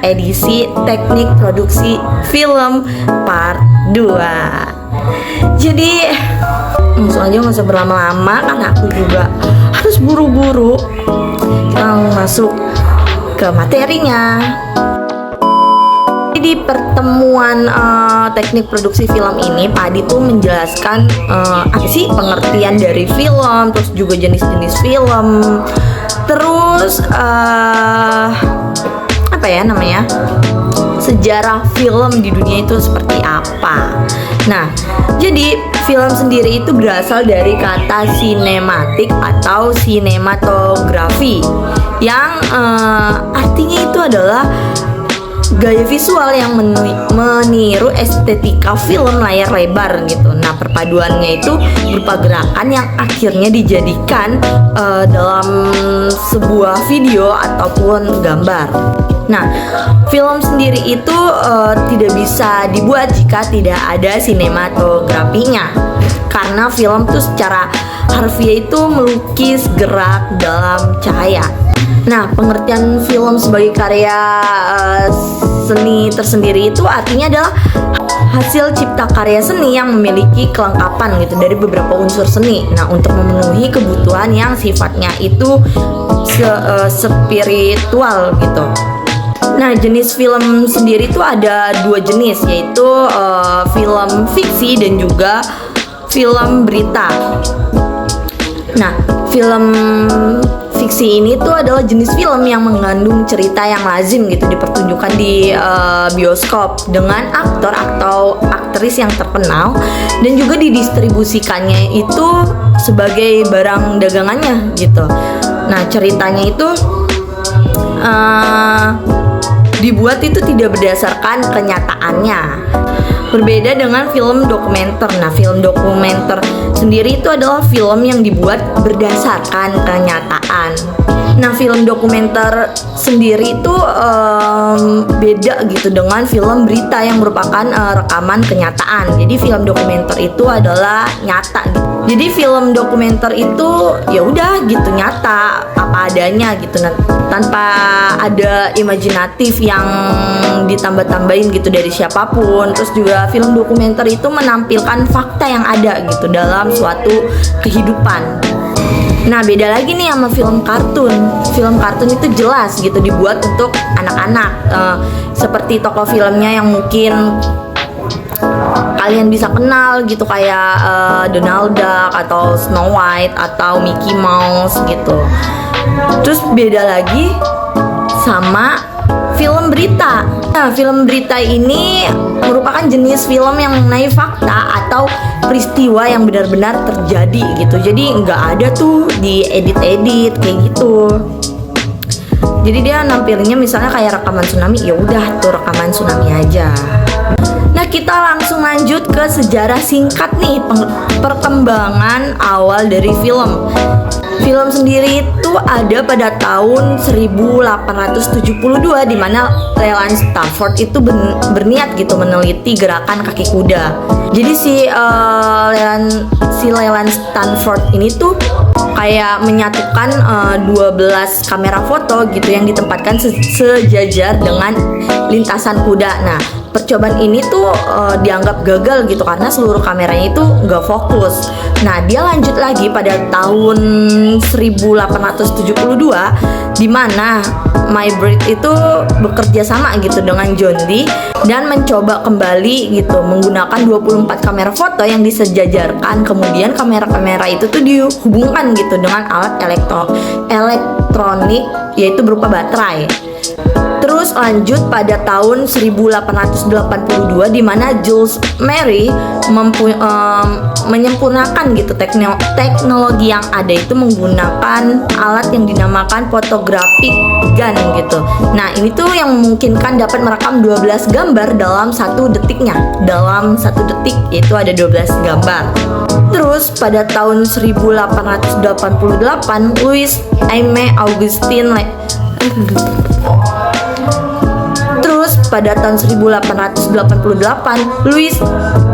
edisi teknik produksi film part 2. Jadi langsung aja nggak usah berlama-lama karena aku juga harus buru-buru. Kita masuk ke materinya. Di pertemuan teknik produksi film ini, Pak Adi tuh menjelaskan apa sih pengertian dari film, terus juga jenis-jenis film, terus apa ya namanya, sejarah film di dunia itu seperti apa. Nah, jadi film sendiri itu berasal dari kata sinematik atau sinematografi yang artinya itu adalah gaya visual yang meniru estetika film layar lebar gitu. Nah, perpaduannya itu berupa gerakan yang akhirnya dijadikan dalam sebuah video ataupun gambar. Nah, film sendiri itu tidak bisa dibuat jika tidak ada sinematografinya, karena film tuh secara harfiah itu melukis gerak dalam cahaya. Nah, pengertian film sebagai karya seni tersendiri itu artinya adalah hasil cipta karya seni yang memiliki kelengkapan gitu dari beberapa unsur seni. Nah, untuk memenuhi kebutuhan yang sifatnya itu spiritual gitu. Nah, jenis film sendiri itu ada dua jenis, yaitu film fiksi dan juga film berita. Nah, film fiksi ini tuh adalah jenis film yang mengandung cerita yang lazim gitu dipertunjukkan di bioskop dengan aktor atau aktris yang terkenal dan juga didistribusikannya itu sebagai barang dagangannya gitu. Nah, ceritanya itu dibuat itu tidak berdasarkan kenyataannya. Berbeda dengan film dokumenter. Nah, film dokumenter sendiri itu adalah film yang dibuat berdasarkan kenyataan. Nah, film dokumenter sendiri itu beda gitu dengan film berita yang merupakan rekaman kenyataan. Jadi film dokumenter itu adalah nyata gitu. Jadi film dokumenter itu ya udah gitu nyata apa adanya gitu, tanpa ada imajinatif yang ditambah-tambahin gitu dari siapapun. Terus juga film dokumenter itu menampilkan fakta yang ada gitu dalam suatu kehidupan. Nah, beda lagi nih sama film kartun. Film kartun itu jelas gitu dibuat untuk anak-anak, seperti tokoh filmnya yang mungkin kalian bisa kenal gitu, kayak Donald Duck atau Snow White atau Mickey Mouse gitu. Terus beda lagi sama film berita. Nah, film berita ini merupakan jenis film yang mengenai fakta atau peristiwa yang benar-benar terjadi gitu. Jadi nggak ada tuh di edit-edit kayak gitu. Jadi dia nampilinnya misalnya kayak rekaman tsunami, ya udah tuh rekaman tsunami aja. Nah, kita langsung lanjut ke sejarah singkat nih perkembangan awal dari film. Film sendiri itu ada pada tahun 1872 di mana Leland Stanford itu berniat gitu meneliti gerakan kaki kuda. Jadi si Leland Stanford ini tuh kayak menyatukan 12 kamera foto gitu yang ditempatkan sejajar dengan lintasan kuda. Nah, percobaan ini tuh dianggap gagal gitu karena seluruh kameranya itu nggak fokus. Nah, dia lanjut lagi pada tahun 1872 di mana Maybrit itu bekerja sama gitu dengan John Dee dan mencoba kembali gitu menggunakan 24 kamera foto yang disejajarkan. Kemudian kamera-kamera itu tuh dihubungkan gitu dengan alat elektronik yaitu berupa baterai. Terus lanjut pada tahun 1882 di mana Jules Mary menyempurnakan gitu teknologi yang ada itu menggunakan alat yang dinamakan photographic gun gitu. Nah, ini tuh yang memungkinkan dapat merekam 12 gambar dalam satu detiknya. Dalam satu detik itu ada 12 gambar. Terus pada tahun 1888 Louis Aimé Augustin pada tahun 1888 Louis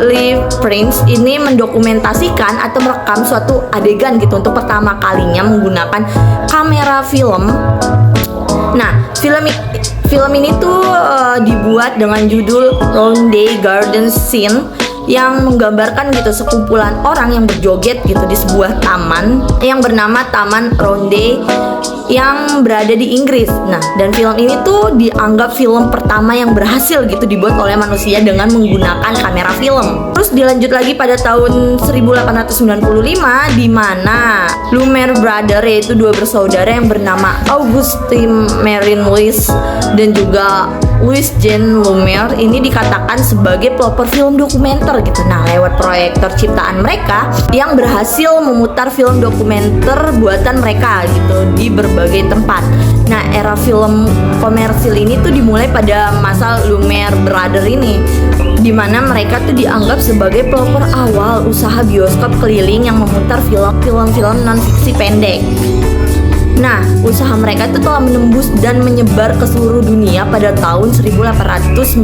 Le Prince ini mendokumentasikan atau merekam suatu adegan gitu untuk pertama kalinya menggunakan kamera film. Nah, Film ini tuh dibuat dengan judul Ronde Garden Scene, yang menggambarkan gitu sekumpulan orang yang berjoget gitu di sebuah taman yang bernama Taman Ronde yang berada di Inggris. Nah, dan film ini tuh dianggap film pertama yang berhasil gitu dibuat oleh manusia dengan menggunakan kamera film. Terus dilanjut lagi pada tahun 1895 di mana Lumiere Brothers, yaitu dua bersaudara yang bernama Auguste Marin Louis dan juga Louis Jean Lumiere ini dikatakan sebagai pelopor film dokumenter gitu. Nah, lewat proyektor ciptaan mereka yang berhasil memutar film dokumenter buatan mereka gitu di berbagai tempat. Nah, era film komersil ini tuh dimulai pada masa Lumiere Brothers ini, di mana mereka tuh dianggap sebagai pelopor awal usaha bioskop keliling yang memutar film-film non-fiksi pendek. Nah, usaha mereka itu telah menembus dan menyebar ke seluruh dunia pada tahun 1897.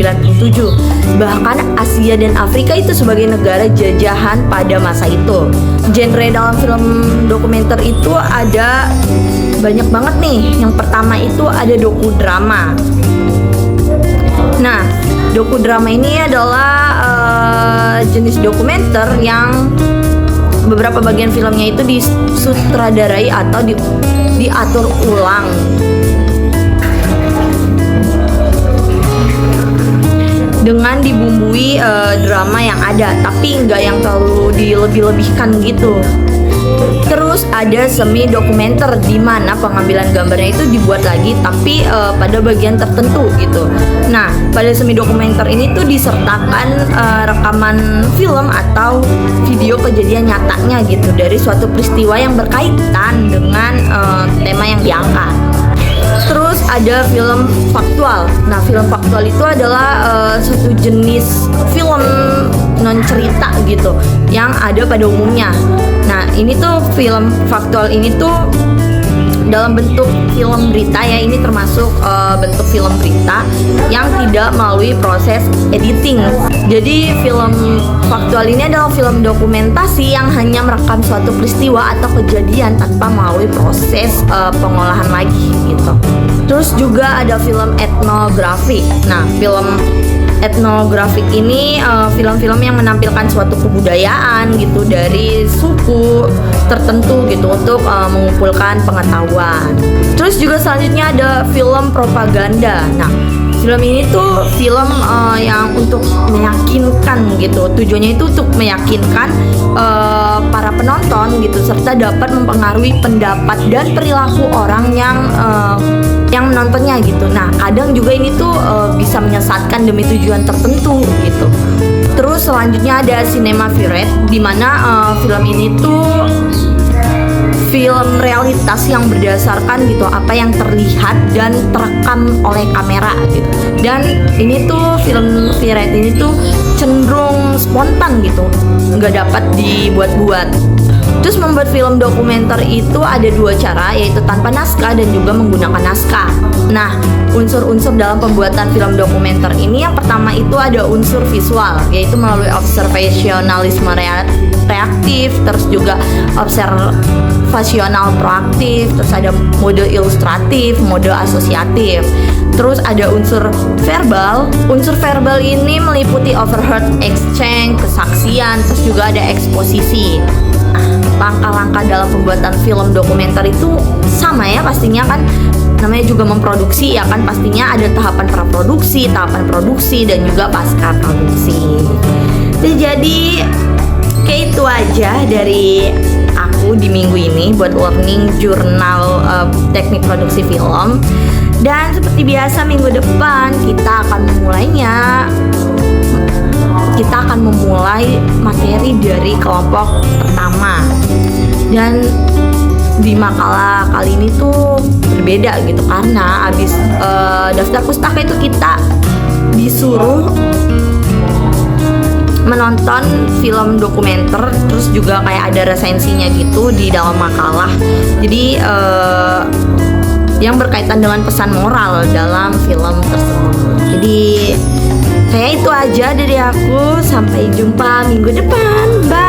Bahkan Asia dan Afrika itu sebagai negara jajahan pada masa itu. Genre dalam film dokumenter itu ada banyak banget nih. Yang pertama itu ada dokudrama. Nah, dokudrama ini adalah jenis dokumenter yang beberapa bagian filmnya itu disutradarai atau diatur ulang dengan dibumbui drama yang ada, tapi nggak yang terlalu dilebih-lebihkan gitu. Terus ada semi dokumenter di mana pengambilan gambarnya itu dibuat lagi tapi pada bagian tertentu gitu. Nah, pada semi dokumenter ini tuh disertakan rekaman film atau video kejadian nyatanya gitu dari suatu peristiwa yang berkaitan dengan tema yang diangkat. Terus ada film faktual. Nah, film faktual itu adalah satu jenis film non cerita gitu yang ada pada umumnya. Nah, ini tuh film faktual ini tuh dalam bentuk film berita ya, ini termasuk bentuk film berita yang tidak melalui proses editing. Jadi film faktual ini adalah film dokumentasi yang hanya merekam suatu peristiwa atau kejadian tanpa melalui proses pengolahan lagi gitu. Terus juga ada film etnografik. Nah, film etnografik ini film-film yang menampilkan suatu kebudayaan gitu dari suku tertentu gitu untuk mengumpulkan pengetahuan. Terus juga selanjutnya ada film propaganda. Nah, film ini tuh film yang untuk meyakinkan gitu. Tujuannya itu untuk meyakinkan para penonton gitu, serta dapat mempengaruhi pendapat dan perilaku orang yang menontonnya gitu. Nah, kadang juga ini tuh bisa menyesatkan demi tujuan tertentu gitu. Terus selanjutnya ada Cinema Verite, di mana film ini tuh film realitas yang berdasarkan gitu apa yang terlihat dan terekam oleh kamera gitu. Dan ini tuh film Verite ini tuh cenderung spontan gitu, nggak dapat dibuat-buat. Terus membuat film dokumenter itu ada dua cara, yaitu tanpa naskah dan juga menggunakan naskah. Nah, unsur-unsur dalam pembuatan film dokumenter ini yang pertama itu ada unsur visual, yaitu melalui observasionalisme reaktif, terus juga observasional proaktif, terus ada mode ilustratif, mode asosiatif. Terus ada unsur verbal. Unsur verbal ini meliputi overheard exchange, kesaksian, terus juga ada eksposisi. Langkah-langkah dalam pembuatan film dokumenter itu sama ya pastinya kan, namanya juga memproduksi ya kan, pastinya ada tahapan praproduksi, tahapan produksi, dan juga pasca produksi. Jadi kayak itu aja dari aku di minggu ini buat learning jurnal teknik produksi film. Dan seperti biasa minggu depan kita akan memulai materi dari kelompok pertama. Dan di makalah kali ini tuh berbeda gitu, karena abis daftar pustaka itu kita disuruh menonton film dokumenter, terus juga kayak ada resensinya gitu di dalam makalah. Jadi yang berkaitan dengan pesan moral dalam film tersebut. Jadi kayak itu aja dari aku. Sampai jumpa minggu depan. Bye.